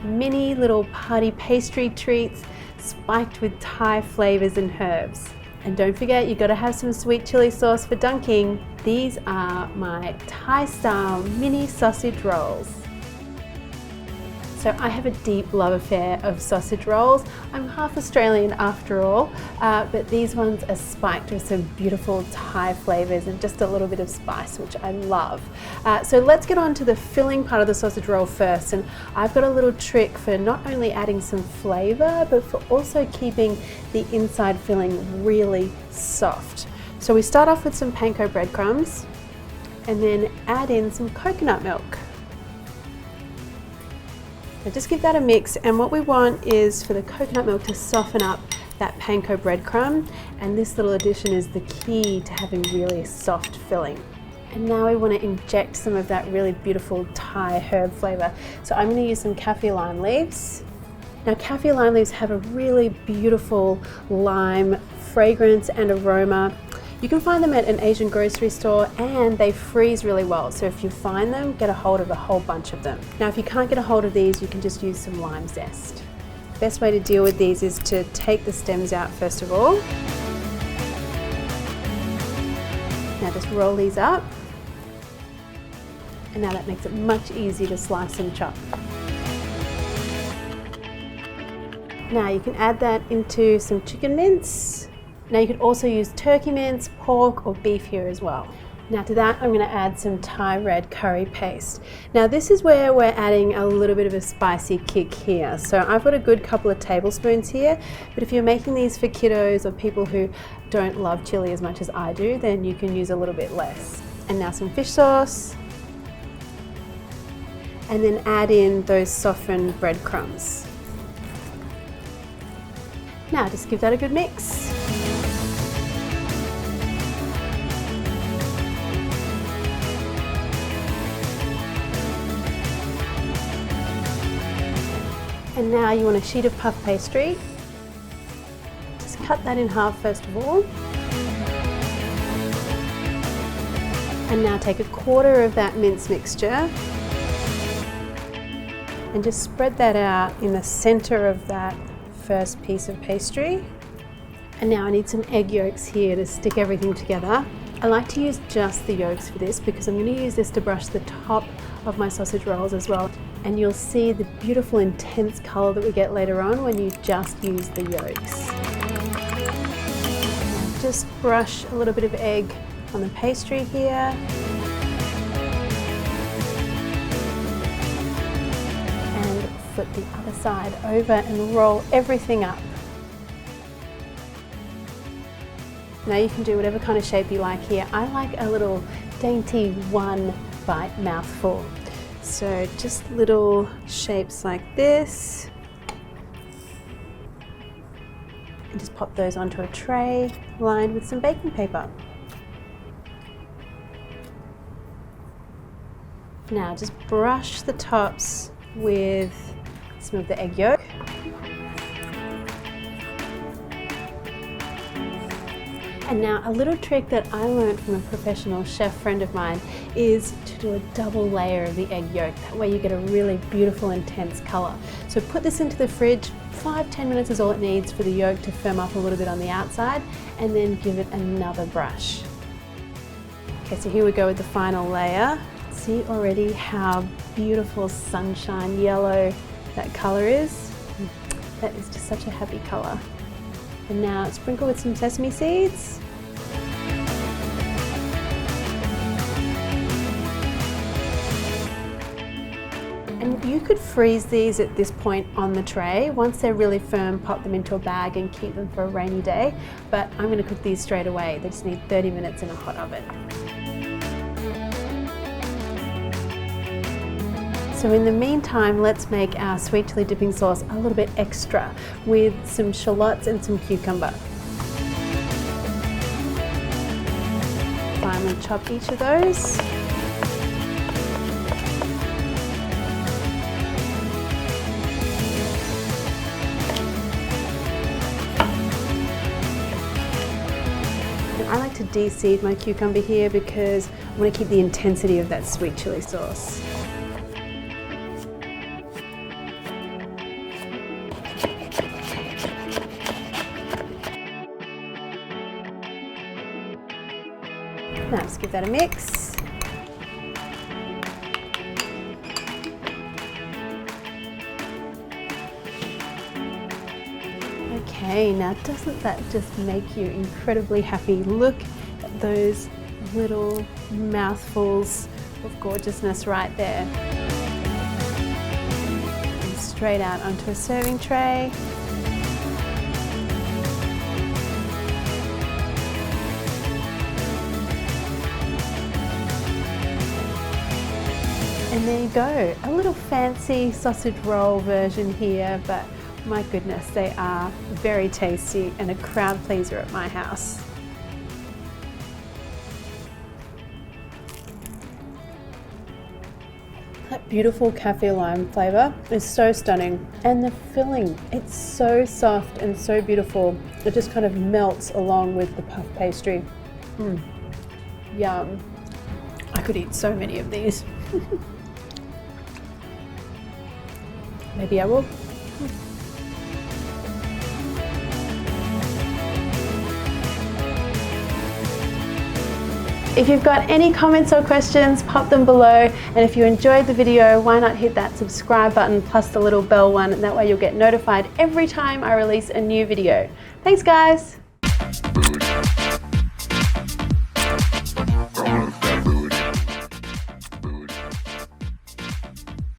mini little party pastry treats spiked with Thai flavors and herbs. And don't forget, you've got to have some sweet chili sauce for dunking. These are my Thai style mini sausage rolls. So I have a deep love affair of sausage rolls. I'm half Australian after all, but these ones are spiked with some beautiful Thai flavors and just a little bit of spice, which I love. So let's get on to the filling part of the sausage roll first. And I've got a little trick for not only adding some flavor, but for also keeping the inside filling really soft. So we start off with some panko breadcrumbs and then add in some coconut milk. So just give that a mix, and what we want is for the coconut milk to soften up that panko breadcrumb, and this little addition is the key to having really soft filling. And now we want to inject some of that really beautiful Thai herb flavor. So I'm going to use some kaffir lime leaves. Now kaffir lime leaves have a really beautiful lime fragrance and aroma. You can find them at an Asian grocery store, and they freeze really well. So if you find them, get a hold of a whole bunch of them. Now, if you can't get a hold of these, you can just use some lime zest. The best way to deal with these is to take the stems out first of all. Now just roll these up. And now that makes it much easier to slice and chop. Now you can add that into some chicken mince. Now you could also use turkey mince, pork or beef here as well. Now to that I'm going to add some Thai red curry paste. Now this is where we're adding a little bit of a spicy kick here. So I've got a good couple of tablespoons here, but if you're making these for kiddos or people who don't love chili as much as I do, then you can use a little bit less. And now some fish sauce. And then add in those softened breadcrumbs. Now just give that a good mix. And now you want a sheet of puff pastry. Just cut that in half first of all. And now take a quarter of that mince mixture and just spread that out in the center of that first piece of pastry. And now I need some egg yolks here to stick everything together. I like to use just the yolks for this because I'm going to use this to brush the top of my sausage rolls as well. And you'll see the beautiful intense color that we get later on when you just use the yolks. Now just brush a little bit of egg on the pastry here. And flip the other side over and roll everything up. Now you can do whatever kind of shape you like here. I like a little dainty one bite mouthful. So just little shapes like this. And just pop those onto a tray lined with some baking paper. Now just brush the tops with some of the egg yolk. And now a little trick that I learned from a professional chef friend of mine is to do a double layer of the egg yolk. That way you get a really beautiful intense color. So put this into the fridge, 5-10 minutes is all it needs for the yolk to firm up a little bit on the outside, and then give it another brush. Okay, so here we go with the final layer. See already how beautiful sunshine yellow that color is? That is just such a happy color. And now sprinkle with some sesame seeds. And you could freeze these at this point on the tray. Once they're really firm, pop them into a bag and keep them for a rainy day. But I'm going to cook these straight away. They just need 30 minutes in a hot oven. So in the meantime, let's make our sweet chili dipping sauce a little bit extra with some shallots and some cucumber. Finely chop each of those. And I like to de-seed my cucumber here because I want to keep the intensity of that sweet chili sauce. Now just give that a mix. Okay, now doesn't that just make you incredibly happy? Look at those little mouthfuls of gorgeousness right there. And straight out onto a serving tray. And there you go, a little fancy sausage roll version here, but my goodness, they are very tasty and a crowd pleaser at my house. That beautiful kaffir lime flavour is so stunning, and the filling, it's so soft and so beautiful. It just kind of melts along with the puff pastry. Yum. I could eat so many of these. Maybe I will. If you've got any comments or questions, pop them below. And if you enjoyed the video, why not hit that subscribe button plus the little bell one, and that way you'll get notified every time I release a new video. Thanks guys.